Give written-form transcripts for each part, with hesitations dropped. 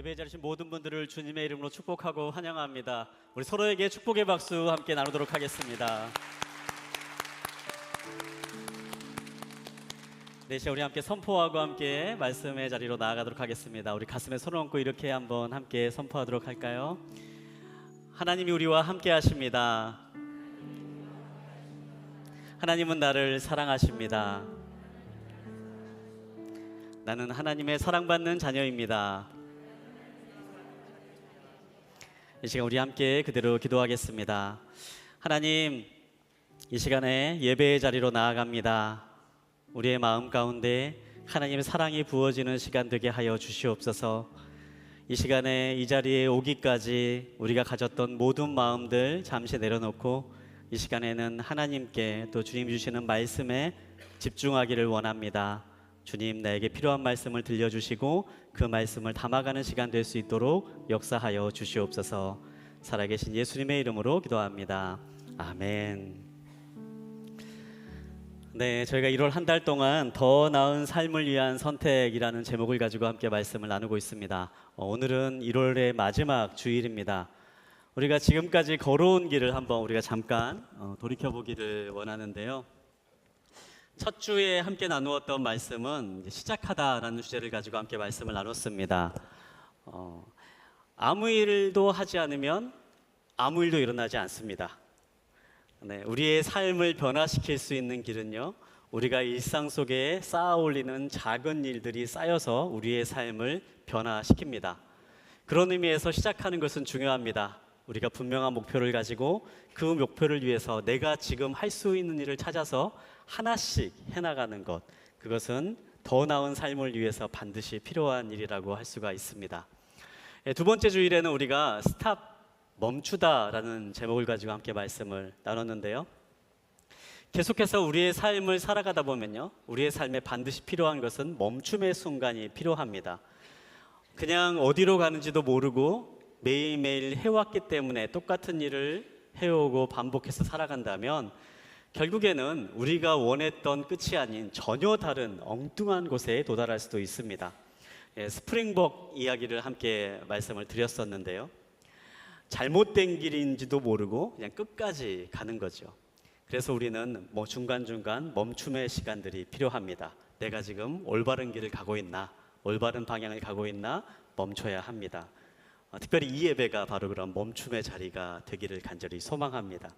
예배에 자리신 모든 분들을 주님의 이름으로 축복하고 환영합니다. 우리 서로에게 축복의 박수 함께 나누도록 하겠습니다. 네, 이제 우리 함께 선포하고 함께 말씀의 자리로 나아가도록 하겠습니다. 우리 가슴에 손을 얹고 이렇게 한번 함께 선포하도록 할까요? 하나님이 우리와 함께 하십니다. 하나님은 나를 사랑하십니다. 나는 하나님의 사랑받는 자녀입니다. 이 시간 우리 함께 그대로 기도하겠습니다. 하나님, 이 시간에 예배의 자리로 나아갑니다. 우리의 마음 가운데 하나님의 사랑이 부어지는 시간 되게 하여 주시옵소서. 이 시간에 이 자리에 오기까지 우리가 가졌던 모든 마음들 잠시 내려놓고 이 시간에는 하나님께 또 주님 주시는 말씀에 집중하기를 원합니다. 주님, 나에게 필요한 말씀을 들려주시고 그 말씀을 담아가는 시간 될 수 있도록 역사하여 주시옵소서. 살아계신 예수님의 이름으로 기도합니다. 아멘. 네, 저희가 1월 한 달 동안 더 나은 삶을 위한 선택이라는 제목을 가지고 함께 말씀을 나누고 있습니다. 오늘은 1월의 마지막 주일입니다. 우리가 지금까지 걸어온 길을 한번 우리가 잠깐 돌이켜보기를 원하는데요. 첫 주에 함께 나누었던 말씀은 시작하다라는 주제를 가지고 함께 말씀을 나눴습니다. 아무 일도 하지 않으면 아무 일도 일어나지 않습니다. 네, 우리의 삶을 변화시킬 수 있는 길은요, 우리가 일상 속에 쌓아 올리는 작은 일들이 쌓여서 우리의 삶을 변화시킵니다. 그런 의미에서 시작하는 것은 중요합니다. 우리가 분명한 목표를 가지고 그 목표를 위해서 내가 지금 할 수 있는 일을 찾아서 하나씩 해나가는 것, 그것은 더 나은 삶을 위해서 반드시 필요한 일이라고 할 수가 있습니다. 두 번째 주일에는 우리가 스탑, 멈추다라는 제목을 가지고 함께 말씀을 나눴는데요. 계속해서 우리의 삶을 살아가다 보면요, 우리의 삶에 반드시 필요한 것은 멈춤의 순간이 필요합니다. 그냥 어디로 가는지도 모르고 매일매일 해왔기 때문에 똑같은 일을 해오고 반복해서 살아간다면 결국에는 우리가 원했던 끝이 아닌 전혀 다른 엉뚱한 곳에 도달할 수도 있습니다. 스프링복 이야기를 함께 말씀을 드렸었는데요. 잘못된 길인지도 모르고 그냥 끝까지 가는 거죠. 그래서 우리는 중간중간 멈춤의 시간들이 필요합니다. 내가 지금 올바른 길을 가고 있나, 올바른 방향을 가고 있나 멈춰야 합니다. 특별히 이 예배가 바로 그런 멈춤의 자리가 되기를 간절히 소망합니다.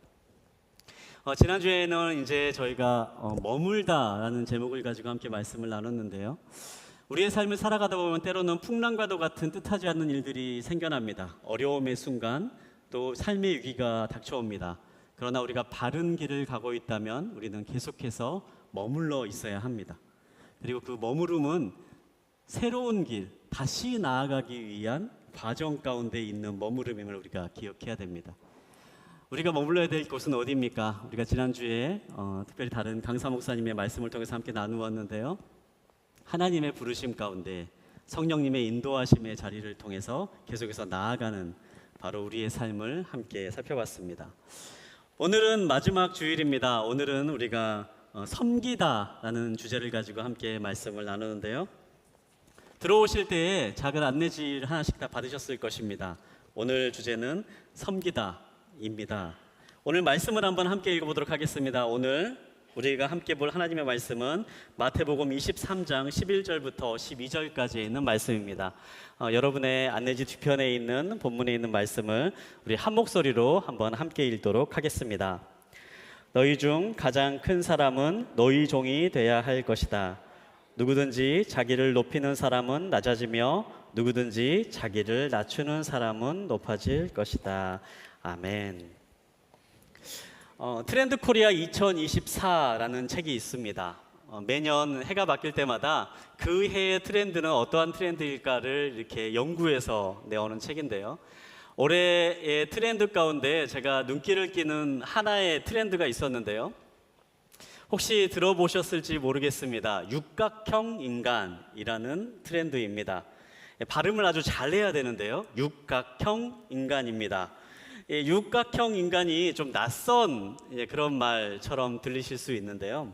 지난주에는 이제 저희가 머물다라는 제목을 가지고 함께 말씀을 나눴는데요. 우리의 삶을 살아가다 보면 때로는 풍랑과도 같은 뜻하지 않는 일들이 생겨납니다. 어려움의 순간, 또 삶의 위기가 닥쳐옵니다. 그러나 우리가 바른 길을 가고 있다면 우리는 계속해서 머물러 있어야 합니다. 그리고 그 머무름은 새로운 길, 다시 나아가기 위한 과정 가운데 있는 머무름임을 우리가 기억해야 됩니다. 우리가 머물러야 될 곳은 어디입니까? 우리가 지난주에 특별히 다른 강사 목사님의 말씀을 통해서 함께 나누었는데요. 하나님의 부르심 가운데 성령님의 인도하심의 자리를 통해서 계속해서 나아가는 바로 우리의 삶을 함께 살펴봤습니다. 오늘은 마지막 주일입니다. 오늘은 우리가 섬기다라는 주제를 가지고 함께 말씀을 나누는데요. 들어오실 때에 작은 안내지를 하나씩 다 받으셨을 것입니다. 오늘 주제는 섬기다입니다. 오늘 말씀을 한번 함께 읽어보도록 하겠습니다. 오늘 우리가 함께 볼 하나님의 말씀은 마태복음 23장 11절부터 12절까지 있는 말씀입니다. 여러분의 안내지 뒤편에 있는 본문에 있는 말씀을 우리 한 목소리로 한번 함께 읽도록 하겠습니다. 너희 중 가장 큰 사람은 너희 종이 돼야 할 것이다. 누구든지 자기를 높이는 사람은 낮아지며 누구든지 자기를 낮추는 사람은 높아질 것이다. 아멘. 트렌드 코리아 2024라는 책이 있습니다. 매년 해가 바뀔 때마다 그 해의 트렌드는 어떠한 트렌드일까를 이렇게 연구해서 내오는 책인데요. 올해의 트렌드 가운데 제가 눈길을 끼는 하나의 트렌드가 있었는데요. 혹시 들어보셨을지 모르겠습니다. 육각형 인간이라는 트렌드입니다. 발음을 아주 잘 해야 되는데요. 육각형 인간입니다. 육각형 인간이 좀 낯선 그런 말처럼 들리실 수 있는데요.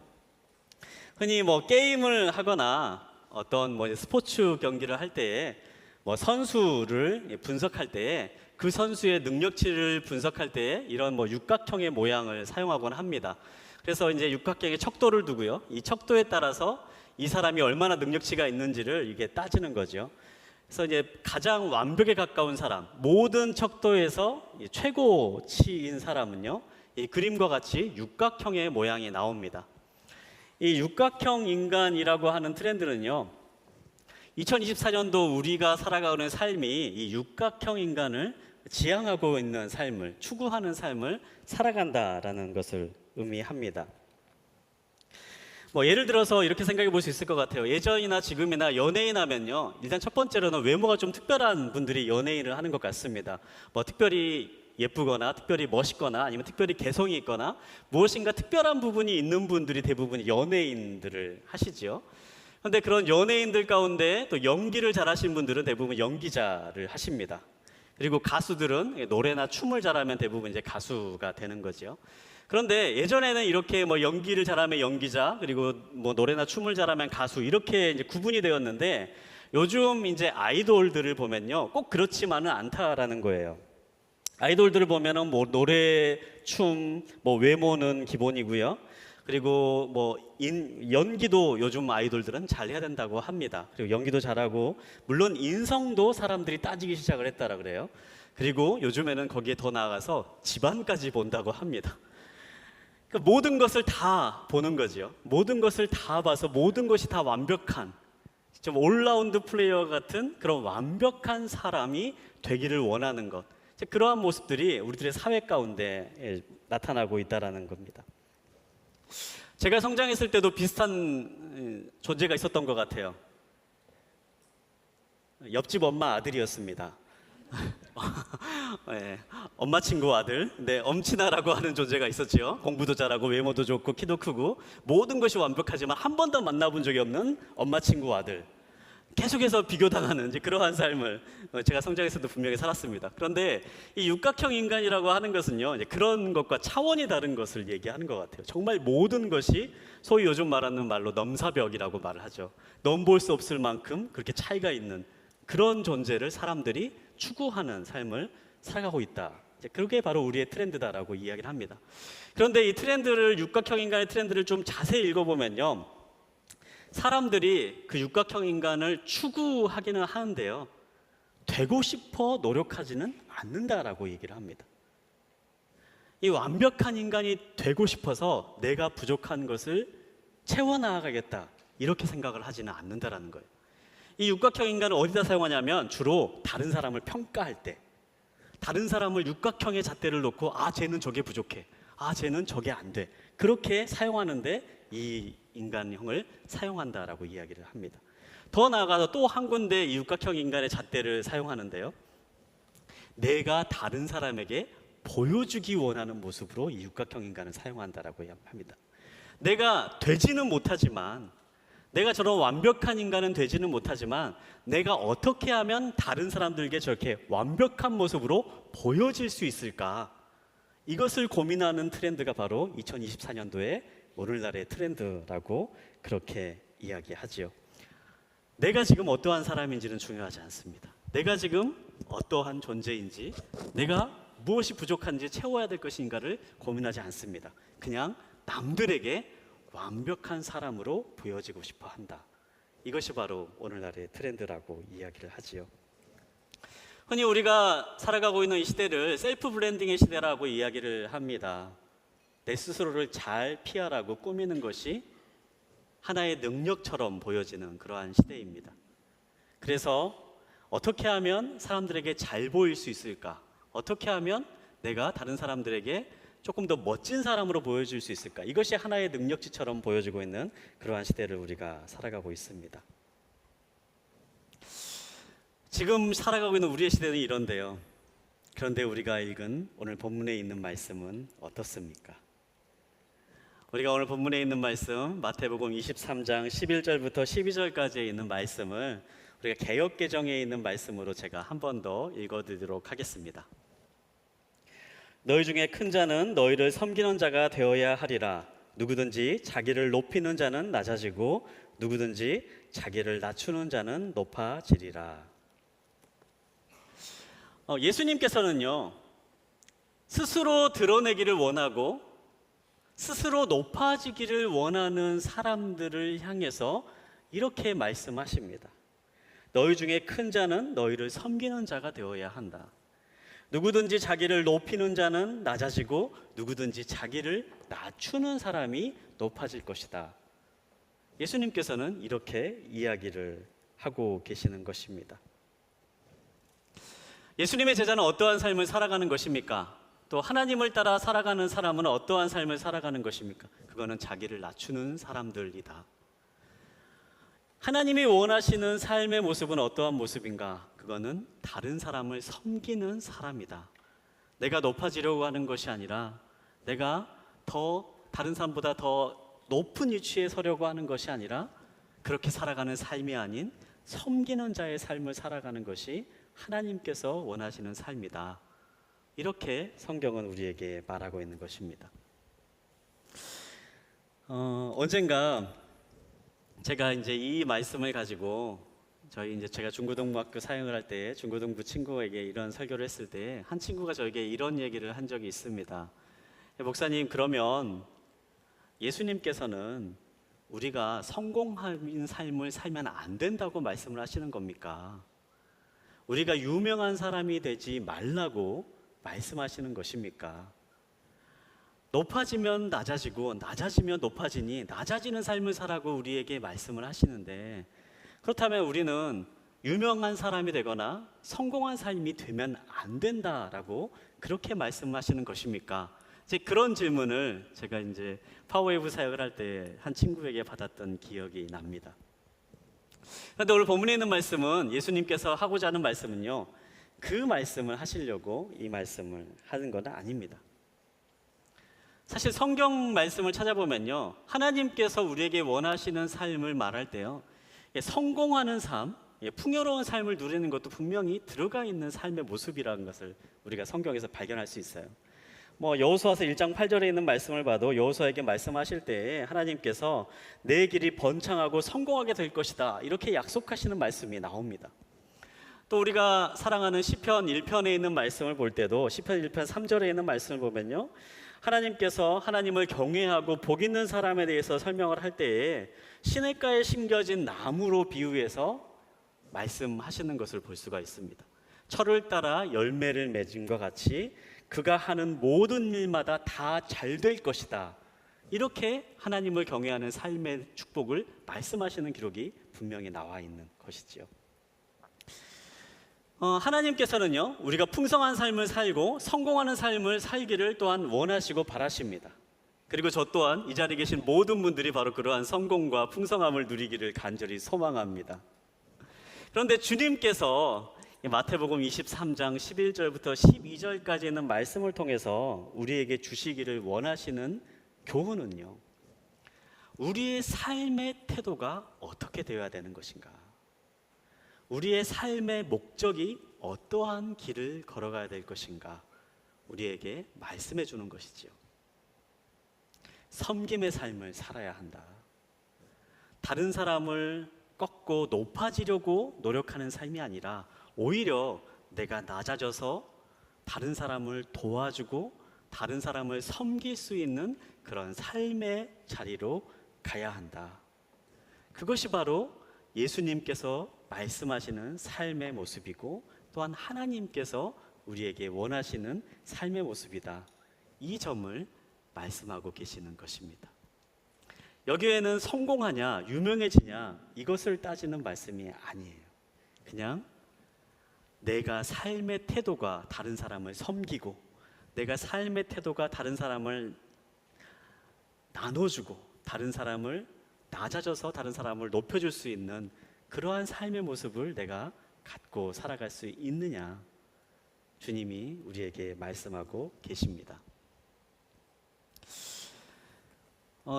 흔히 게임을 하거나 어떤 스포츠 경기를 할 때에 선수를 분석할 때에 그 선수의 능력치를 분석할 때에 이런 육각형의 모양을 사용하곤 합니다. 그래서 이제 육각형의 척도를 두고요. 이 척도에 따라서 이 사람이 얼마나 능력치가 있는지를 이게 따지는 거죠. 그래서 이제 가장 완벽에 가까운 사람, 모든 척도에서 최고치인 사람은요, 이 그림과 같이 육각형의 모양이 나옵니다. 이 육각형 인간이라고 하는 트렌드는요, 2024년도 우리가 살아가는 삶이 이 육각형 인간을 지향하고 있는 삶을, 추구하는 삶을 살아간다라는 것을 의미합니다. 예를 들어서 이렇게 생각해 볼 수 있을 것 같아요. 예전이나 지금이나 연예인 하면요, 일단 첫 번째로는 외모가 좀 특별한 분들이 연예인을 하는 것 같습니다. 특별히 예쁘거나 특별히 멋있거나 아니면 특별히 개성이 있거나 무엇인가 특별한 부분이 있는 분들이 대부분 연예인들을 하시죠. 그런데 그런 연예인들 가운데 또 연기를 잘하신 분들은 대부분 연기자를 하십니다. 그리고 가수들은 노래나 춤을 잘하면 대부분 이제 가수가 되는 거죠. 그런데 예전에는 이렇게 연기를 잘하면 연기자, 그리고 노래나 춤을 잘하면 가수, 이렇게 이제 구분이 되었는데, 요즘 이제 아이돌들을 보면요, 꼭 그렇지만은 않다라는 거예요. 아이돌들을 보면은 노래, 춤, 외모는 기본이고요. 그리고 연기도 요즘 아이돌들은 잘해야 된다고 합니다. 그리고 연기도 잘하고, 물론 인성도 사람들이 따지기 시작을 했다라 그래요. 그리고 요즘에는 거기에 더 나아가서 집안까지 본다고 합니다. 그러니까 모든 것을 다 보는 거죠. 모든 것을 다 봐서 모든 것이 다 완벽한, 좀 올라운드 플레이어 같은 그런 완벽한 사람이 되기를 원하는 것, 그러한 모습들이 우리들의 사회 가운데 나타나고 있다는 겁니다. 제가 성장했을 때도 비슷한 존재가 있었던 것 같아요. 옆집 엄마 아들이었습니다. 네, 엄마 친구 아들, 엄친아라고 하는 존재가 있었죠. 공부도 잘하고 외모도 좋고 키도 크고 모든 것이 완벽하지만 한 번도 만나본 적이 없는 엄마 친구 아들. 계속해서 비교당하는 그러한 삶을 제가 성장했을 때 분명히 살았습니다. 그런데 이 육각형 인간이라고 하는 것은요, 그런 것과 차원이 다른 것을 얘기하는 것 같아요. 정말 모든 것이 소위 요즘 말하는 말로 넘사벽이라고 말을 하죠. 넘볼 수 없을 만큼 그렇게 차이가 있는 그런 존재를 사람들이 추구하는 삶을 살아가고 있다. 그게 바로 우리의 트렌드다라고 이야기를 합니다. 그런데 이 트렌드를, 육각형 인간의 트렌드를 좀 자세히 읽어보면요, 사람들이 그 육각형 인간을 추구하기는 하는데요, 되고 싶어 노력하지는 않는다라고 얘기를 합니다. 이 완벽한 인간이 되고 싶어서 내가 부족한 것을 채워나가겠다, 이렇게 생각을 하지는 않는다라는 거예요. 이 육각형 인간을 어디다 사용하냐면 주로 다른 사람을 평가할 때, 다른 사람을 육각형의 잣대를 놓고 쟤는 저게 부족해, 쟤는 저게 안 돼, 그렇게 사용하는데 이 인간형을 사용한다라고 이야기를 합니다. 더 나아가서 또 한 군데 이 육각형 인간의 잣대를 사용하는데요, 내가 다른 사람에게 보여주기 원하는 모습으로 이 육각형 인간을 사용한다라고 합니다. 내가 되지는 못하지만, 내가 저런 완벽한 인간은 되지는 못하지만 내가 어떻게 하면 다른 사람들에게 저렇게 완벽한 모습으로 보여질 수 있을까, 이것을 고민하는 트렌드가 바로 2024년도에 오늘날의 트렌드라고 그렇게 이야기하지요. 내가 지금 어떠한 사람인지는 중요하지 않습니다. 내가 지금 어떠한 존재인지, 내가 무엇이 부족한지 채워야 될 것인가를 고민하지 않습니다. 그냥 남들에게 완벽한 사람으로 보여지고 싶어 한다. 이것이 바로 오늘날의 트렌드라고 이야기를 하지요. 흔히 우리가 살아가고 있는 이 시대를 셀프 브랜딩의 시대라고 이야기를 합니다. 내 스스로를 잘 PR하고 꾸미는 것이 하나의 능력처럼 보여지는 그러한 시대입니다. 그래서 어떻게 하면 사람들에게 잘 보일 수 있을까? 어떻게 하면 내가 다른 사람들에게 조금 더 멋진 사람으로 보여줄 수 있을까? 이것이 하나의 능력치처럼 보여지고 있는 그러한 시대를 우리가 살아가고 있습니다. 지금 살아가고 있는 우리의 시대는 이런데요. 그런데 우리가 읽은 오늘 본문에 있는 말씀은 어떻습니까? 우리가 오늘 본문에 있는 말씀 마태복음 23장 11절부터 12절까지에 있는 말씀을 우리가 개역개정에 있는 말씀으로 제가 한 번 더 읽어드리도록 하겠습니다. 너희 중에 큰 자는 너희를 섬기는 자가 되어야 하리라. 누구든지 자기를 높이는 자는 낮아지고 누구든지 자기를 낮추는 자는 높아지리라. 예수님께서는요, 스스로 드러내기를 원하고 스스로 높아지기를 원하는 사람들을 향해서 이렇게 말씀하십니다. 너희 중에 큰 자는 너희를 섬기는 자가 되어야 한다. 누구든지 자기를 높이는 자는 낮아지고 누구든지 자기를 낮추는 사람이 높아질 것이다. 예수님께서는 이렇게 이야기를 하고 계시는 것입니다. 예수님의 제자는 어떠한 삶을 살아가는 것입니까? 또 하나님을 따라 살아가는 사람은 어떠한 삶을 살아가는 것입니까? 그거는 자기를 낮추는 사람들이다. 하나님이 원하시는 삶의 모습은 어떠한 모습인가? 그거는 다른 사람을 섬기는 사람이다. 내가 높아지려고 하는 것이 아니라 내가 다른 사람보다 더 높은 위치에 서려고 하는 것이 아니라 그렇게 살아가는 삶이 아닌 섬기는 자의 삶을 살아가는 것이 하나님께서 원하시는 삶이다. 이렇게 성경은 우리에게 말하고 있는 것입니다. 언젠가 제가 이제 이 말씀을 가지고 제가 중고등부학교 사역을 할 때 중고등부 친구에게 이런 설교를 했을 때 한 친구가 저에게 이런 얘기를 한 적이 있습니다. 목사님, 그러면 예수님께서는 우리가 성공한 삶을 살면 안 된다고 말씀을 하시는 겁니까? 우리가 유명한 사람이 되지 말라고 말씀하시는 것입니까? 높아지면 낮아지고 낮아지면 높아지니 낮아지는 삶을 살라고 우리에게 말씀을 하시는데, 그렇다면 우리는 유명한 사람이 되거나 성공한 삶이 되면 안 된다라고 그렇게 말씀하시는 것입니까? 이제 그런 질문을 제가 이제 파워웨이브 사역을 할 때 한 친구에게 받았던 기억이 납니다. 그런데 오늘 본문에 있는 말씀은 예수님께서 하고자 하는 말씀은요, 그 말씀을 하시려고 이 말씀을 하는 건 아닙니다. 사실 성경 말씀을 찾아보면요, 하나님께서 우리에게 원하시는 삶을 말할 때요, 성공하는 삶, 풍요로운 삶을 누리는 것도 분명히 들어가 있는 삶의 모습이라는 것을 우리가 성경에서 발견할 수 있어요. 여호수아서 1장 8절에 있는 말씀을 봐도 여호수아에게 말씀하실 때 하나님께서 내 길이 번창하고 성공하게 될 것이다, 이렇게 약속하시는 말씀이 나옵니다. 또 우리가 사랑하는 시편 1편에 있는 말씀을 볼 때도 시편 1편 3절에 있는 말씀을 보면요, 하나님께서 하나님을 경외하고 복 있는 사람에 대해서 설명을 할 때에 시냇가에 심겨진 나무로 비유해서 말씀하시는 것을 볼 수가 있습니다. 철을 따라 열매를 맺음과 같이 그가 하는 모든 일마다 다 잘 될 것이다, 이렇게 하나님을 경외하는 삶의 축복을 말씀하시는 기록이 분명히 나와 있는 것이지요. 하나님께서는요, 우리가 풍성한 삶을 살고 성공하는 삶을 살기를 또한 원하시고 바라십니다. 그리고 저 또한 이 자리에 계신 모든 분들이 바로 그러한 성공과 풍성함을 누리기를 간절히 소망합니다. 그런데 주님께서 마태복음 23장 11절부터 12절까지 있는 말씀을 통해서 우리에게 주시기를 원하시는 교훈은요, 우리의 삶의 태도가 어떻게 되어야 되는 것인가, 우리의 삶의 목적이 어떠한 길을 걸어가야 될 것인가 우리에게 말씀해 주는 것이지요. 섬김의 삶을 살아야 한다. 다른 사람을 꺾고 높아지려고 노력하는 삶이 아니라 오히려 내가 낮아져서 다른 사람을 도와주고 다른 사람을 섬길 수 있는 그런 삶의 자리로 가야 한다. 그것이 바로 예수님께서 말씀하시는 삶의 모습이고 또한 하나님께서 우리에게 원하시는 삶의 모습이다, 이 점을 말씀하고 계시는 것입니다. 여기에는 성공하냐 유명해지냐 이것을 따지는 말씀이 아니에요. 그냥 내가 삶의 태도가 다른 사람을 섬기고 내가 삶의 태도가 다른 사람을 나눠주고 다른 사람을 낮아져서 다른 사람을 높여줄 수 있는 그러한 삶의 모습을 내가 갖고 살아갈 수 있느냐, 주님이 우리에게 말씀하고 계십니다.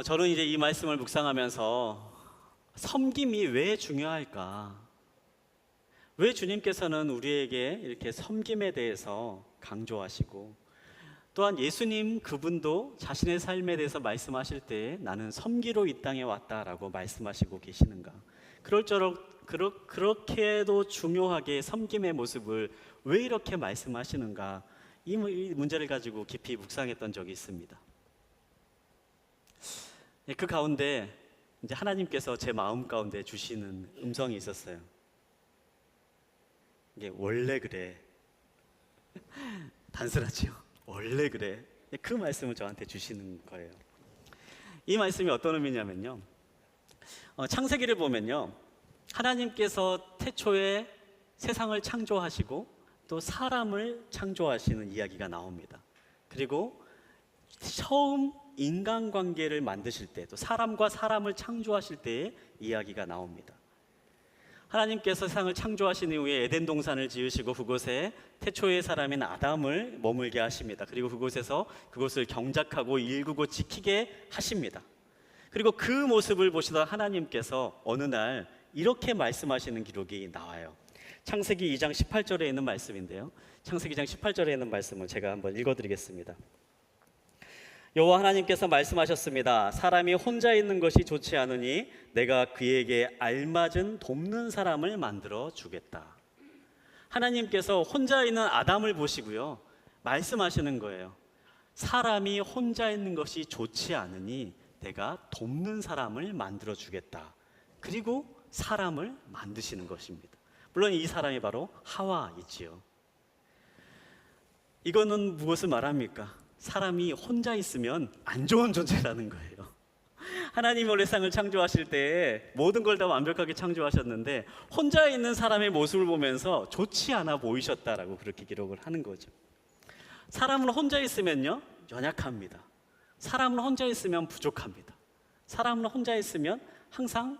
저는 이제 이 말씀을 묵상하면서 섬김이 왜 중요할까? 왜 주님께서는 우리에게 이렇게 섬김에 대해서 강조하시고, 또한 예수님 그분도 자신의 삶에 대해서 말씀하실 때 나는 섬기러 이 땅에 왔다라고 말씀하시고 계시는가? 그렇게도 중요하게 섬김의 모습을 왜 이렇게 말씀하시는가? 이 문제를 가지고 깊이 묵상했던 적이 있습니다. 그 가운데 이제 하나님께서 제 마음 가운데 주시는 음성이 있었어요. 이게 원래 그래. 단순하지요. 원래 그래. 그 말씀을 저한테 주시는 거예요. 이 말씀이 어떤 의미냐면요, 창세기를 보면요, 하나님께서 태초에 세상을 창조하시고 또 사람을 창조하시는 이야기가 나옵니다. 그리고 처음 인간관계를 만드실 때, 또 사람과 사람을 창조하실 때의 이야기가 나옵니다. 하나님께서 세상을 창조하신 이후에 에덴 동산을 지으시고 그곳에 태초의 사람인 아담을 머물게 하십니다. 그리고 그곳을 경작하고 일구고 지키게 하십니다. 그리고 그 모습을 보시던 하나님께서 어느 날 이렇게 말씀하시는 기록이 나와요. 창세기 2장 18절에 있는 말씀인데요, 창세기 2장 18절에 있는 말씀을 제가 한번 읽어드리겠습니다. 여호와 하나님께서 말씀하셨습니다. 사람이 혼자 있는 것이 좋지 않으니 내가 그에게 알맞은 돕는 사람을 만들어 주겠다. 하나님께서 혼자 있는 아담을 보시고요, 말씀하시는 거예요. 사람이 혼자 있는 것이 좋지 않으니 내가 돕는 사람을 만들어 주겠다. 그리고 사람을 만드시는 것입니다. 물론 이 사람이 바로 하와이지요. 이거는 무엇을 말합니까? 사람이 혼자 있으면 안 좋은 존재라는 거예요. 하나님 원래 세상을 창조하실 때 모든 걸 다 완벽하게 창조하셨는데 혼자 있는 사람의 모습을 보면서 좋지 않아 보이셨다라고 그렇게 기록을 하는 거죠. 사람은 혼자 있으면요, 연약합니다. 사람은 혼자 있으면 부족합니다. 사람은 혼자 있으면 항상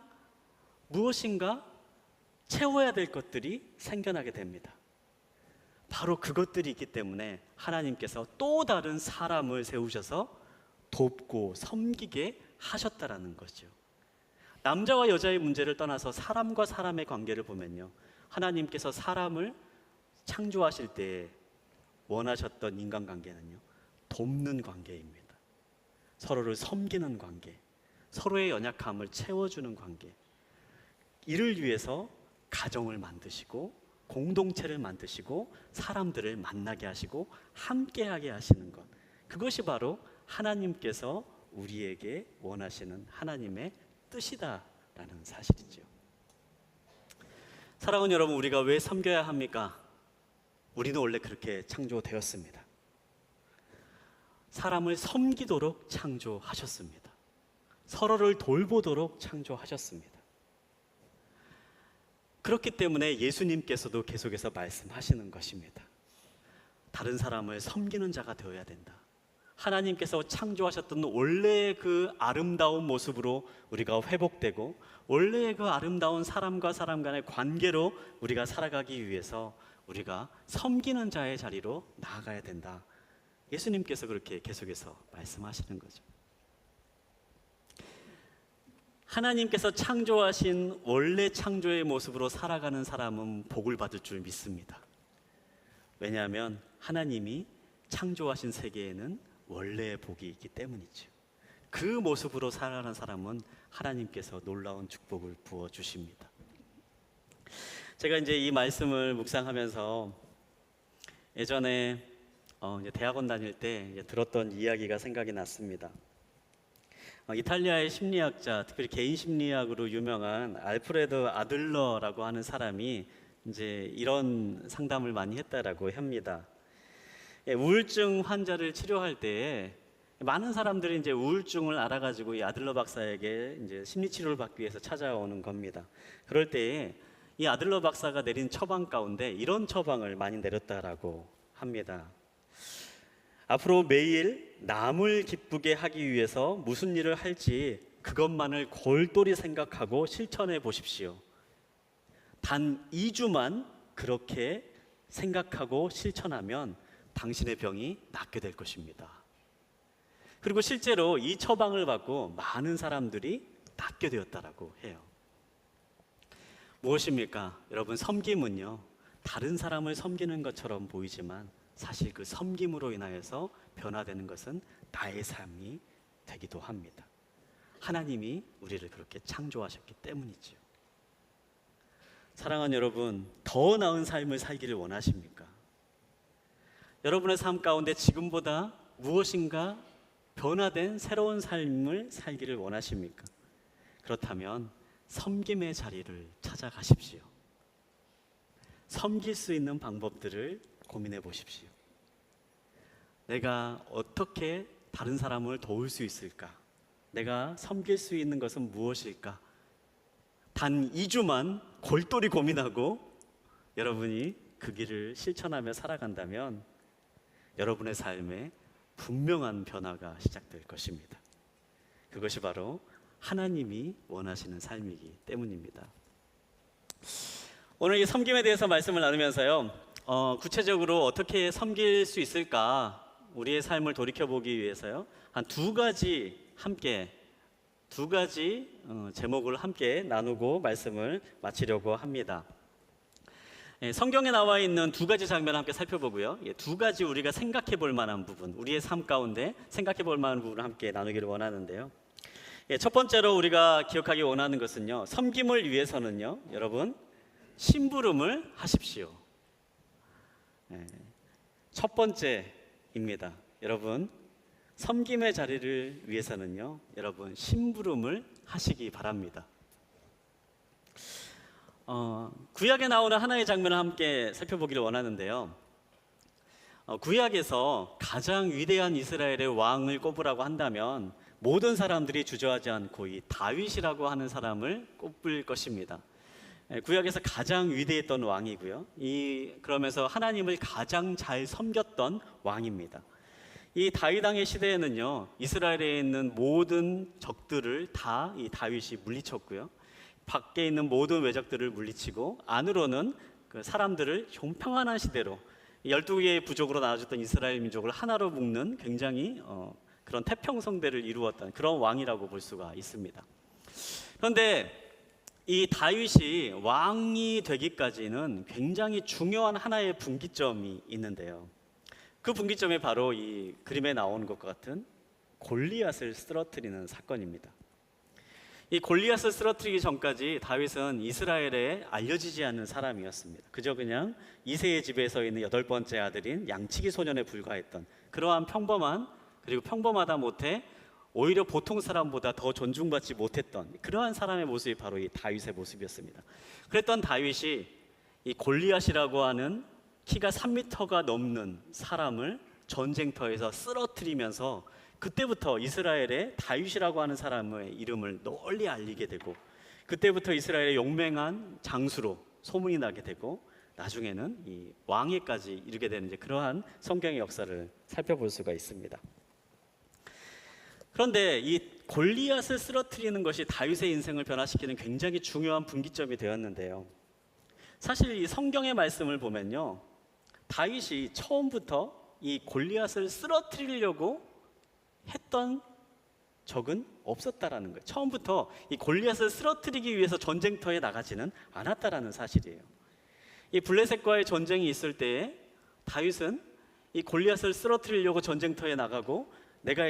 무엇인가 채워야 될 것들이 생겨나게 됩니다. 바로 그것들이 있기 때문에 하나님께서 또 다른 사람을 세우셔서 돕고 섬기게 하셨다라는 거죠. 남자와 여자의 문제를 떠나서 사람과 사람의 관계를 보면요, 하나님께서 사람을 창조하실 때 원하셨던 인간관계는요, 돕는 관계입니다. 서로를 섬기는 관계, 서로의 연약함을 채워주는 관계. 이를 위해서 가정을 만드시고 공동체를 만드시고 사람들을 만나게 하시고 함께하게 하시는 것, 그것이 바로 하나님께서 우리에게 원하시는 하나님의 뜻이다라는 사실이죠. 사랑하는 여러분, 우리가 왜 섬겨야 합니까? 우리는 원래 그렇게 창조되었습니다. 사람을 섬기도록 창조하셨습니다. 서로를 돌보도록 창조하셨습니다. 그렇기 때문에 예수님께서도 계속해서 말씀하시는 것입니다. 다른 사람을 섬기는 자가 되어야 된다. 하나님께서 창조하셨던 원래의 그 아름다운 모습으로 우리가 회복되고 원래의 그 아름다운 사람과 사람 간의 관계로 우리가 살아가기 위해서 우리가 섬기는 자의 자리로 나아가야 된다. 예수님께서 그렇게 계속해서 말씀하시는 거죠. 하나님께서 창조하신 원래 창조의 모습으로 살아가는 사람은 복을 받을 줄 믿습니다. 왜냐하면 하나님이 창조하신 세계에는 원래의 복이 있기 때문이죠. 그 모습으로 살아가는 사람은 하나님께서 놀라운 축복을 부어주십니다. 제가 이제 이 말씀을 묵상하면서 예전에 이제 대학원 다닐 때 들었던 이야기가 생각이 났습니다. 이탈리아의 심리학자, 특별히 개인 심리학으로 유명한 알프레드 아들러라고 하는 사람이 이제 이런 상담을 많이 했다라고 합니다. 우울증 환자를 치료할 때 많은 사람들이 이제 우울증을 알아가지고 이 아들러 박사에게 이제 심리 치료를 받기 위해서 찾아오는 겁니다. 그럴 때에 이 아들러 박사가 내린 처방 가운데 이런 처방을 많이 내렸다라고 합니다. 앞으로 매일 남을 기쁘게 하기 위해서 무슨 일을 할지 그것만을 골똘히 생각하고 실천해 보십시오. 단 2주만 그렇게 생각하고 실천하면 당신의 병이 낫게 될 것입니다. 그리고 실제로 이 처방을 받고 많은 사람들이 낫게 되었다라고 해요. 무엇입니까? 여러분, 섬김은요, 다른 사람을 섬기는 것처럼 보이지만 사실 그 섬김으로 인하여서 변화되는 것은 나의 삶이 되기도 합니다. 하나님이 우리를 그렇게 창조하셨기 때문이지요. 사랑하는 여러분, 더 나은 삶을 살기를 원하십니까? 여러분의 삶 가운데 지금보다 무엇인가 변화된 새로운 삶을 살기를 원하십니까? 그렇다면 섬김의 자리를 찾아가십시오. 섬길 수 있는 방법들을 고민해 보십시오. 내가 어떻게 다른 사람을 도울 수 있을까? 내가 섬길 수 있는 것은 무엇일까? 단 2주만 골똘히 고민하고 여러분이 그 길을 실천하며 살아간다면 여러분의 삶에 분명한 변화가 시작될 것입니다. 그것이 바로 하나님이 원하시는 삶이기 때문입니다. 오늘 이 섬김에 대해서 말씀을 나누면서요, 구체적으로 어떻게 섬길 수 있을까, 우리의 삶을 돌이켜보기 위해서요, 한 두 가지 제목을 함께 나누고 말씀을 마치려고 합니다. 성경에 나와 있는 두 가지 장면을 함께 살펴보고요, 두 가지 우리가 생각해 볼 만한 부분, 우리의 삶 가운데 생각해 볼 만한 부분을 함께 나누기를 원하는데요. 첫 번째로 우리가 기억하기 원하는 것은요, 섬김을 위해서는요, 여러분, 심부름을 하십시오. 첫 번째입니다. 여러분, 섬김의 자리를 위해서는요, 여러분, 심부름을 하시기 바랍니다. 구약에 나오는 하나의 장면을 함께 살펴보기를 원하는데요, 구약에서 가장 위대한 이스라엘의 왕을 꼽으라고 한다면 모든 사람들이 주저하지 않고 이 다윗이라고 하는 사람을 꼽을 것입니다. 구약에서 가장 위대했던 왕이고요, 그러면서 하나님을 가장 잘 섬겼던 왕입니다. 이 다윗 왕의 시대에는요, 이스라엘에 있는 모든 적들을 다 이 다윗이 물리쳤고요, 밖에 있는 모든 외적들을 물리치고 안으로는 그 사람들을 좀 평안한 시대로 12개의 부족으로 나눠졌던 이스라엘 민족을 하나로 묶는 굉장히 그런 태평성대를 이루었던 그런 왕이라고 볼 수가 있습니다. 그런데 이 다윗이 왕이 되기까지는 굉장히 중요한 하나의 분기점이 있는데요, 그 분기점이 바로 이 그림에 나오는 것과 같은 골리앗을 쓰러뜨리는 사건입니다. 이 골리앗을 쓰러뜨리기 전까지 다윗은 이스라엘에 알려지지 않는 사람이었습니다. 그저 그냥 이새의 집에 서 있는 8번째 아들인 양치기 소년에 불과했던 그러한 평범한, 그리고 평범하다 못해 오히려 보통 사람보다 더 존중받지 못했던 그러한 사람의 모습이 바로 이 다윗의 모습이었습니다. 그랬던 다윗이 이 골리앗이라고 하는 키가 3m가 넘는 사람을 전쟁터에서 쓰러뜨리면서 그때부터 이스라엘의 다윗이라고 하는 사람의 이름을 널리 알리게 되고, 그때부터 이스라엘의 용맹한 장수로 소문이 나게 되고, 나중에는 이 왕위까지 이르게 되는 그러한 성경의 역사를 살펴볼 수가 있습니다. 그런데 이 골리앗을 쓰러뜨리는 것이 다윗의 인생을 변화시키는 굉장히 중요한 분기점이 되었는데요, 사실 이 성경의 말씀을 보면요, 다윗이 처음부터 이 골리앗을 쓰러뜨리려고 했던 적은 없었다라는 거예요. 처음부터 이 골리앗을 쓰러뜨리기 위해서 전쟁터에 나가지는 않았다라는 사실이에요. 이 블레셋과의 전쟁이 있을 때에 다윗은 이 골리앗을 쓰러뜨리려고 전쟁터에 나가고, 내가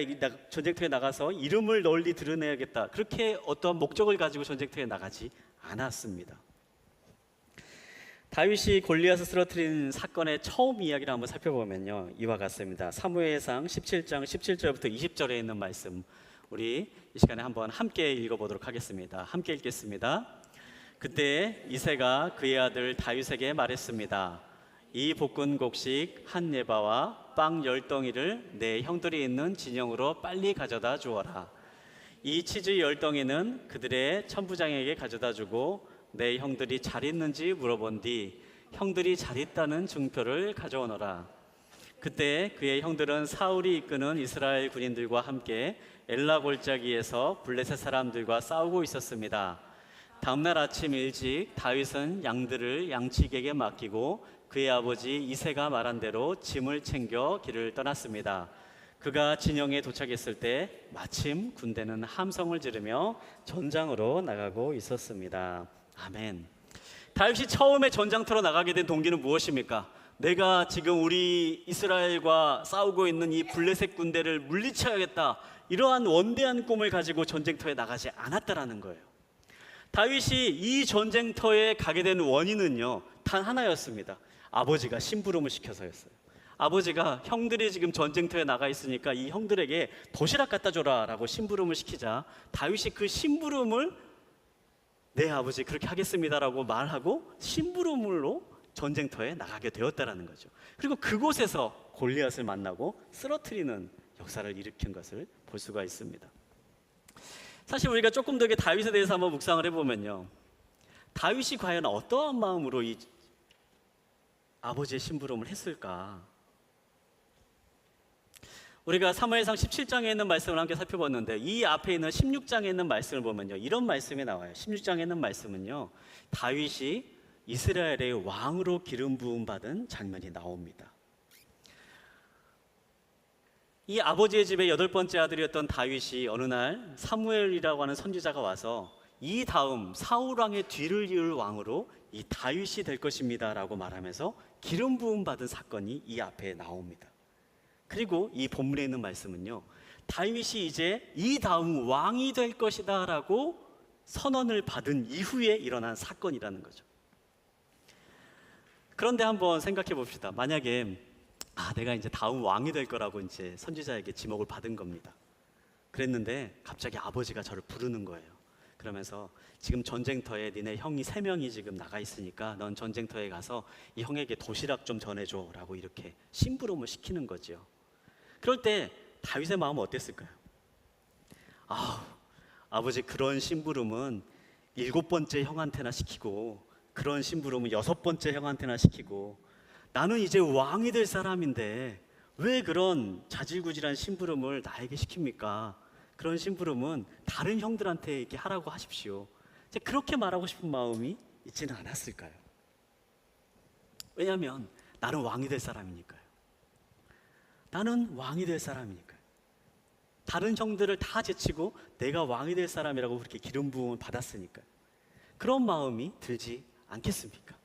전쟁터에 나가서 이름을 널리 드러내야겠다, 그렇게 어떤 목적을 가지고 전쟁터에 나가지 않았습니다. 다윗이 골리앗을 쓰러뜨린 사건의 처음 이야기를 한번 살펴보면요, 이와 같습니다. 사무엘상 17장 17절부터 20절에 있는 말씀, 우리 이 시간에 한번 함께 읽어보도록 하겠습니다. 함께 읽겠습니다. 그때 이새가 그의 아들 다윗에게 말했습니다. 이 볶은 곡식 한 예바와 빵 10덩이를 내 형들이 있는 진영으로 빨리 가져다 주어라. 이 치즈 10덩이는 그들의 천부장에게 가져다 주고 내 형들이 잘 있는지 물어본 뒤 형들이 잘 있다는 증표를 가져오너라. 그때 그의 형들은 사울이 이끄는 이스라엘 군인들과 함께 엘라 골짜기에서 블레셋 사람들과 싸우고 있었습니다. 다음날 아침 일찍 다윗은 양들을 양치기에게 맡기고 그의 아버지 이새가 말한 대로 짐을 챙겨 길을 떠났습니다. 그가 진영에 도착했을 때 마침 군대는 함성을 지르며 전장으로 나가고 있었습니다. 아멘. 다윗이 처음에 전장터로 나가게 된 동기는 무엇입니까? 내가 지금 우리 이스라엘과 싸우고 있는 이 블레셋 군대를 물리쳐야겠다, 이러한 원대한 꿈을 가지고 전쟁터에 나가지 않았다라는 거예요. 다윗이 이 전쟁터에 가게 된 원인은요, 단 하나였습니다. 아버지가 심부름을 시켜서였어요. 아버지가 형들이 지금 전쟁터에 나가 있으니까 이 형들에게 도시락 갖다 줘라 라고 심부름을 시키자 다윗이 그 심부름을 네 아버지 그렇게 하겠습니다라고 말하고 심부름으로 전쟁터에 나가게 되었다라는 거죠. 그리고 그곳에서 골리앗을 만나고 쓰러뜨리는 역사를 일으킨 것을 볼 수가 있습니다. 사실 우리가 조금 더 다윗에 대해서 한번 묵상을 해보면요, 다윗이 과연 어떠한 마음으로 이 아버지의 심부름을 했을까? 우리가 사무엘상 17장에 있는 말씀을 함께 살펴봤는데 이 앞에 있는 16장에 있는 말씀을 보면요, 이런 말씀이 나와요. 16장에 있는 말씀은요, 다윗이 이스라엘의 왕으로 기름 부음 받은 장면이 나옵니다. 이 아버지의 집의 8번째 아들이었던 다윗이 어느 날 사무엘이라고 하는 선지자가 와서 이 다음 사울 왕의 뒤를 이을 왕으로 이 다윗이 될 것입니다 라고 말하면서 기름 부음 받은 사건이 이 앞에 나옵니다. 그리고 이 본문에 있는 말씀은요, 다윗이 이제 이 다음 왕이 될 것이다 라고 선언을 받은 이후에 일어난 사건이라는 거죠. 그런데 한번 생각해 봅시다. 만약에 내가 이제 다음 왕이 될 거라고 이제 선지자에게 지목을 받은 겁니다. 그랬는데 갑자기 아버지가 저를 부르는 거예요. 그러면서 지금 전쟁터에 니네 형이 3명이 지금 나가 있으니까 넌 전쟁터에 가서 이 형에게 도시락 좀 전해줘 라고 이렇게 심부름을 시키는 거죠. 그럴 때 다윗의 마음은 어땠을까요? 아버지, 그런 심부름은 7번째 형한테나 시키고 그런 심부름은 6번째 형한테나 시키고 나는 이제 왕이 될 사람인데 왜 그런 자질구질한 심부름을 나에게 시킵니까? 그런 심부름은 다른 형들한테 이렇게 하라고 하십시오. 이제 그렇게 말하고 싶은 마음이 있지는 않았을까요? 왜냐하면 나는 왕이 될 사람이니까요. 나는 왕이 될 사람이니까요. 다른 형들을 다 제치고 내가 왕이 될 사람이라고 그렇게 기름 부음을 받았으니까요. 그런 마음이 들지 않겠습니까?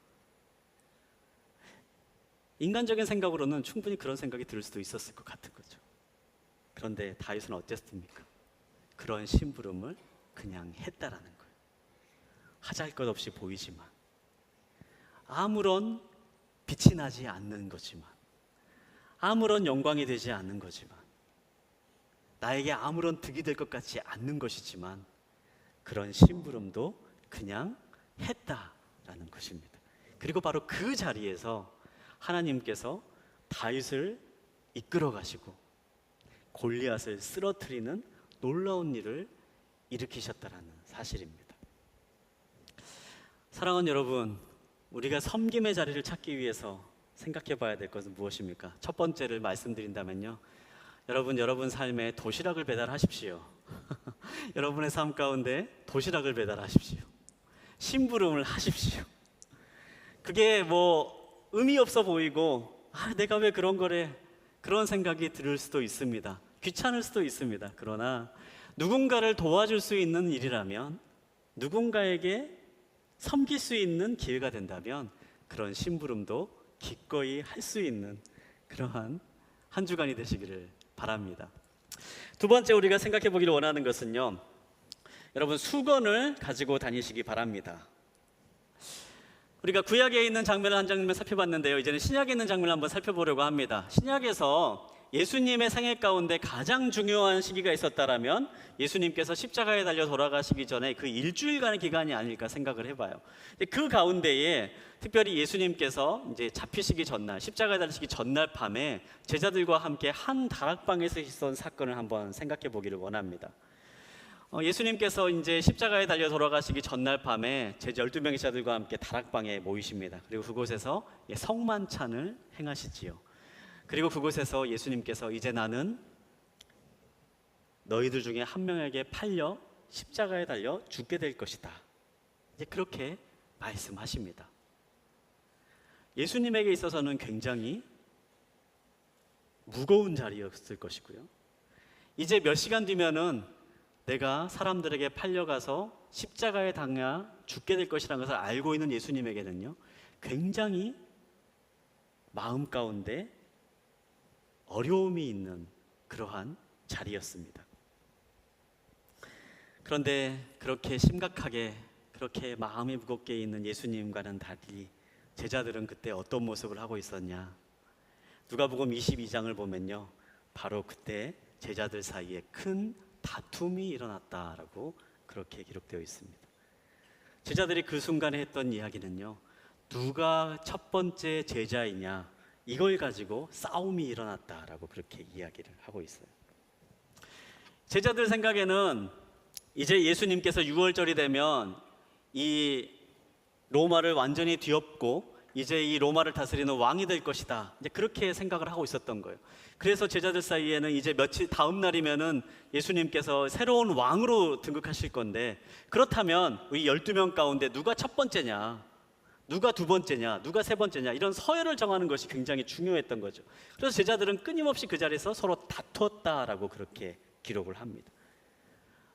인간적인 생각으로는 충분히 그런 생각이 들 수도 있었을 것 같은 거죠. 그런데 다윗은 어땠습니까? 그런 심부름을 그냥 했다라는 거예요. 하잘 것 없이 보이지만, 아무런 빛이 나지 않는 거지만, 아무런 영광이 되지 않는 거지만, 나에게 아무런 득이 될 것 같지 않는 것이지만 그런 심부름도 그냥 했다라는 것입니다. 그리고 바로 그 자리에서 하나님께서 다윗을 이끌어 가시고 골리앗을 쓰러뜨리는 놀라운 일을 일으키셨다라는 사실입니다. 사랑하는 여러분, 우리가 섬김의 자리를 찾기 위해서 생각해 봐야 될 것은 무엇입니까? 첫 번째를 말씀드린다면요, 여러분 삶에 도시락을 배달하십시오. 여러분의 삶 가운데 도시락을 배달하십시오. 심부름을 하십시오. 그게 뭐 의미 없어 보이고 내가 왜 그런 거래, 그런 생각이 들 수도 있습니다. 귀찮을 수도 있습니다. 그러나 누군가를 도와줄 수 있는 일이라면, 누군가에게 섬길 수 있는 기회가 된다면 그런 심부름도 기꺼이 할 수 있는 그러한 한 주간이 되시기를 바랍니다. 두 번째 우리가 생각해 보기를 원하는 것은요, 여러분 수건을 가지고 다니시기 바랍니다. 우리가 구약에 있는 장면을 한 장면 살펴봤는데요, 이제는 신약에 있는 장면을 한번 살펴보려고 합니다. 신약에서 예수님의 생애 가운데 가장 중요한 시기가 있었다라면 예수님께서 십자가에 달려 돌아가시기 전에 그 일주일간의 기간이 아닐까 생각을 해봐요. 그 가운데에 특별히 예수님께서 이제 잡히시기 전날, 십자가에 달리시기 전날 밤에 제자들과 함께 한 다락방에서 있었던 사건을 한번 생각해 보기를 원합니다. 예수님께서 이제 십자가에 달려 돌아가시기 전날 밤에 제 12명의 제자들과 함께 다락방에 모이십니다. 그리고 그곳에서 성만찬을 행하시지요. 그리고 그곳에서 예수님께서 이제 나는 너희들 중에 한 명에게 팔려 십자가에 달려 죽게 될 것이다. 이제 그렇게 말씀하십니다. 예수님에게 있어서는 굉장히 무거운 자리였을 것이고요. 이제 몇 시간 뒤면은 내가 사람들에게 팔려가서 십자가에 당해 죽게 될 것이라는 것을 알고 있는 예수님에게는요, 굉장히 마음 가운데 어려움이 있는 그러한 자리였습니다. 그런데 그렇게 심각하게, 그렇게 마음이 무겁게 있는 예수님과는 달리 제자들은 그때 어떤 모습을 하고 있었냐? 누가복음 22장을 보면요, 바로 그때 제자들 사이에 큰 다툼이 일어났다라고 그렇게 기록되어 있습니다. 제자들이 그 순간에 했던 이야기는요, 누가 첫 번째 제자이냐, 이걸 가지고 싸움이 일어났다라고 그렇게 이야기를 하고 있어요. 제자들 생각에는 이제 예수님께서 6월절이 되면 이 로마를 완전히 뒤엎고 이제 이 로마를 다스리는 왕이 될 것이다, 이제 그렇게 생각을 하고 있었던 거예요. 그래서 제자들 사이에는 이제 며칠 다음 날이면은 예수님께서 새로운 왕으로 등극하실 건데, 그렇다면 우리 12명 가운데 누가 첫 번째냐, 누가 두 번째냐, 누가 세 번째냐, 이런 서열을 정하는 것이 굉장히 중요했던 거죠. 그래서 제자들은 끊임없이 그 자리에서 서로 다투었다라고 그렇게 기록을 합니다.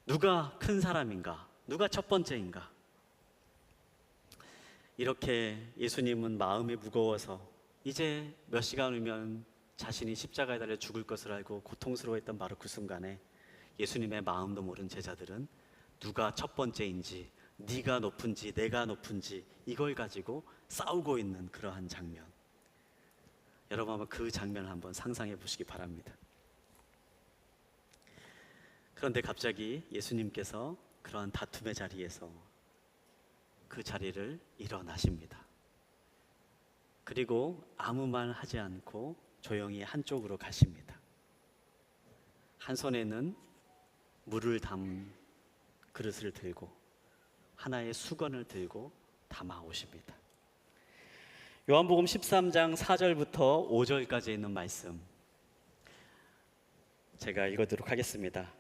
누가 큰 사람인가, 누가 첫 번째인가. 이렇게 예수님은 마음이 무거워서 이제 몇 시간 후면 자신이 십자가에 달려 죽을 것을 알고 고통스러워했던 바로 그 순간에 예수님의 마음도 모른 제자들은 누가 첫 번째인지, 네가 높은지 내가 높은지, 이걸 가지고 싸우고 있는 그러한 장면, 여러분 한번 그 장면을 한번 상상해 보시기 바랍니다. 그런데 갑자기 예수님께서 그러한 다툼의 자리에서 그 자리를 일어나십니다. 그리고 아무 말 하지 않고 조용히 한쪽으로 가십니다. 한 손에는 물을 담은 그릇을 들고 하나의 수건을 들고 담아 오십니다. 요한복음 13장 4절부터 5절까지 있는 말씀, 제가 읽어드리도록 하겠습니다.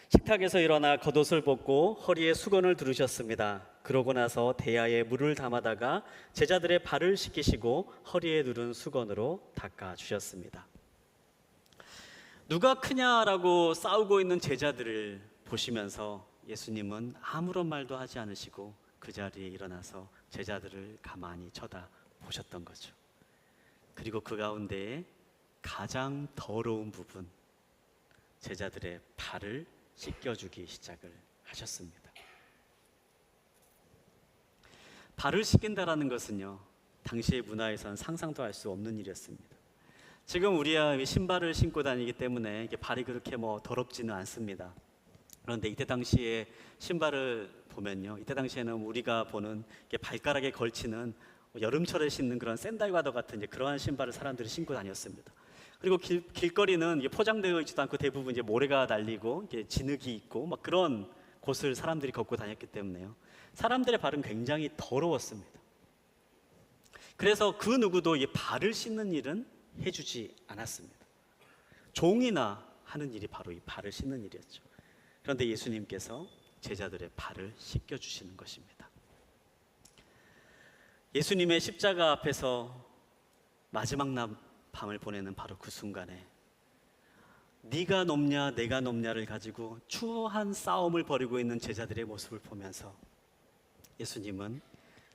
식탁에서 일어나 겉옷을 벗고 허리에 수건을 두르셨습니다. 그러고 나서 대야에 물을 담아다가 제자들의 발을 씻기시고 허리에 두른 수건으로 닦아주셨습니다. 누가 크냐라고 싸우고 있는 제자들을 보시면서 예수님은 아무런 말도 하지 않으시고 그 자리에 일어나서 제자들을 가만히 쳐다보셨던 거죠. 그리고 그 가운데에 가장 더러운 부분, 제자들의 발을 씻겨주기 시작을 하셨습니다. 발을 씻긴다라는 것은요, 당시의 문화에서는 상상도 할 수 없는 일이었습니다. 지금 우리야 신발을 신고 다니기 때문에 이게 발이 그렇게 더럽지는 않습니다. 그런데 이때 당시에 신발을 보면요, 이때 당시에는 우리가 보는 발가락에 걸치는 여름철에 신는 그런 샌달과도 같은 이제 그러한 신발을 사람들이 신고 다녔습니다. 그리고 길거리는 포장되어 있지도 않고 대부분 이제 모래가 날리고 진흙이 있고 막 그런 곳을 사람들이 걷고 다녔기 때문에요, 사람들의 발은 굉장히 더러웠습니다. 그래서 그 누구도 이 발을 씻는 일은 해주지 않았습니다. 종이나 하는 일이 바로 이 발을 씻는 일이었죠. 그런데 예수님께서 제자들의 발을 씻겨주시는 것입니다. 예수님의 십자가 앞에서 마지막 밤을 보내는 바로 그 순간에 네가 높냐 내가 높냐를 가지고 추한 싸움을 벌이고 있는 제자들의 모습을 보면서 예수님은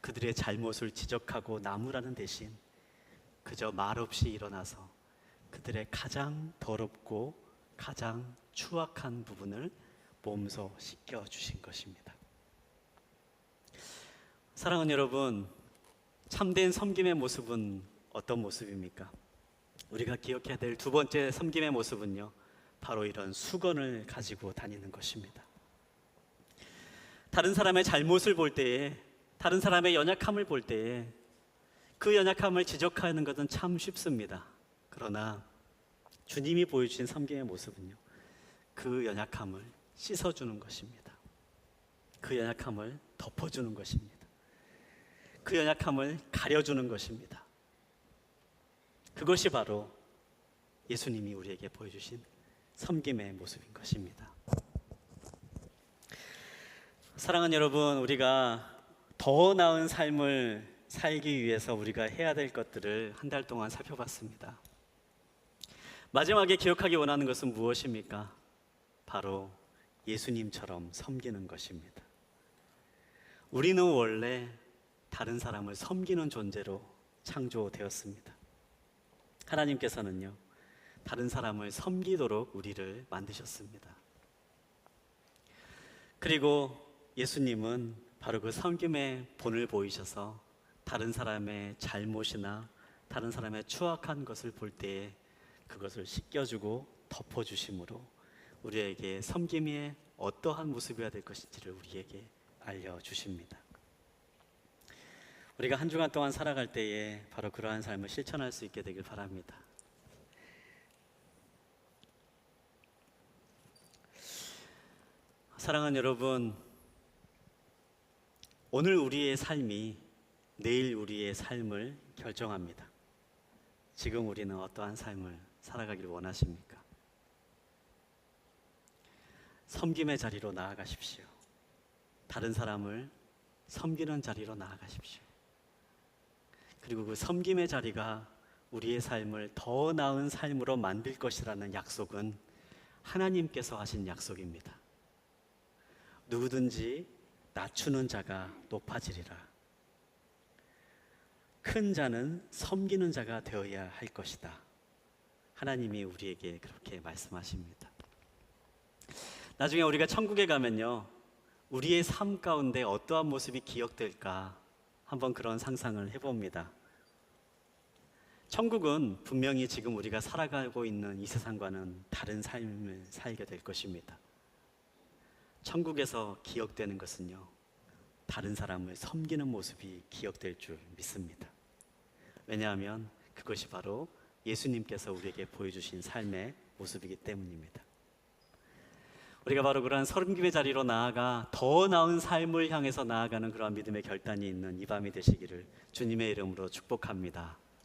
그들의 잘못을 지적하고 나무라는 대신 그저 말없이 일어나서 그들의 가장 더럽고 가장 추악한 부분을 몸소 씻겨주신 것입니다. 사랑하는 여러분, 참된 섬김의 모습은 어떤 모습입니까? 우리가 기억해야 될 두 번째 섬김의 모습은요, 바로 이런 수건을 가지고 다니는 것입니다. 다른 사람의 잘못을 볼 때에, 다른 사람의 연약함을 볼 때에 그 연약함을 지적하는 것은 참 쉽습니다. 그러나 주님이 보여주신 섬김의 모습은요, 그 연약함을 씻어주는 것입니다. 그 연약함을 덮어주는 것입니다. 그 연약함을 가려주는 것입니다. 그것이 바로 예수님이 우리에게 보여주신 섬김의 모습인 것입니다. 사랑하는 여러분, 우리가 더 나은 삶을 살기 위해서 우리가 해야 될 것들을 한 달 동안 살펴봤습니다. 마지막에 기억하기 원하는 것은 무엇입니까? 바로 예수님처럼 섬기는 것입니다. 우리는 원래 다른 사람을 섬기는 존재로 창조되었습니다. 하나님께서는요, 다른 사람을 섬기도록 우리를 만드셨습니다. 그리고 예수님은 바로 그 섬김의 본을 보이셔서 다른 사람의 잘못이나 다른 사람의 추악한 것을 볼 때에 그것을 씻겨주고 덮어주심으로 우리에게 섬김의 어떠한 모습이어야 될 것인지를 우리에게 알려주십니다. 우리가 한 주간 동안 살아갈 때에 바로 그러한 삶을 실천할 수 있게 되길 바랍니다. 사랑하는 여러분, 오늘 우리의 삶이 내일 우리의 삶을 결정합니다. 지금 우리는 어떠한 삶을 살아가기를 원하십니까? 섬김의 자리로 나아가십시오. 다른 사람을 섬기는 자리로 나아가십시오. 그리고 그 섬김의 자리가 우리의 삶을 더 나은 삶으로 만들 것이라는 약속은 하나님께서 하신 약속입니다. 누구든지 낮추는 자가 높아지리라. 큰 자는 섬기는 자가 되어야 할 것이다. 하나님이 우리에게 그렇게 말씀하십니다. 나중에 우리가 천국에 가면요, 우리의 삶 가운데 어떠한 모습이 기억될까 한번 그런 상상을 해봅니다. 천국은 분명히 지금 우리가 살아가고 있는 이 세상과는 다른 삶을 살게 될 것입니다. 천국에서 기억되는 것은요, 다른 사람을 섬기는 모습이 기억될 줄 믿습니다. 왜냐하면 그것이 바로 예수님께서 우리에게 보여주신 삶의 모습이기 때문입니다. 우리가 바로 그러한 섬김의 자리로 나아가 더 나은 삶을 향해서 나아가는 그러한 믿음의 결단이 있는 이 밤이 되시기를 주님의 이름으로 축복합니다.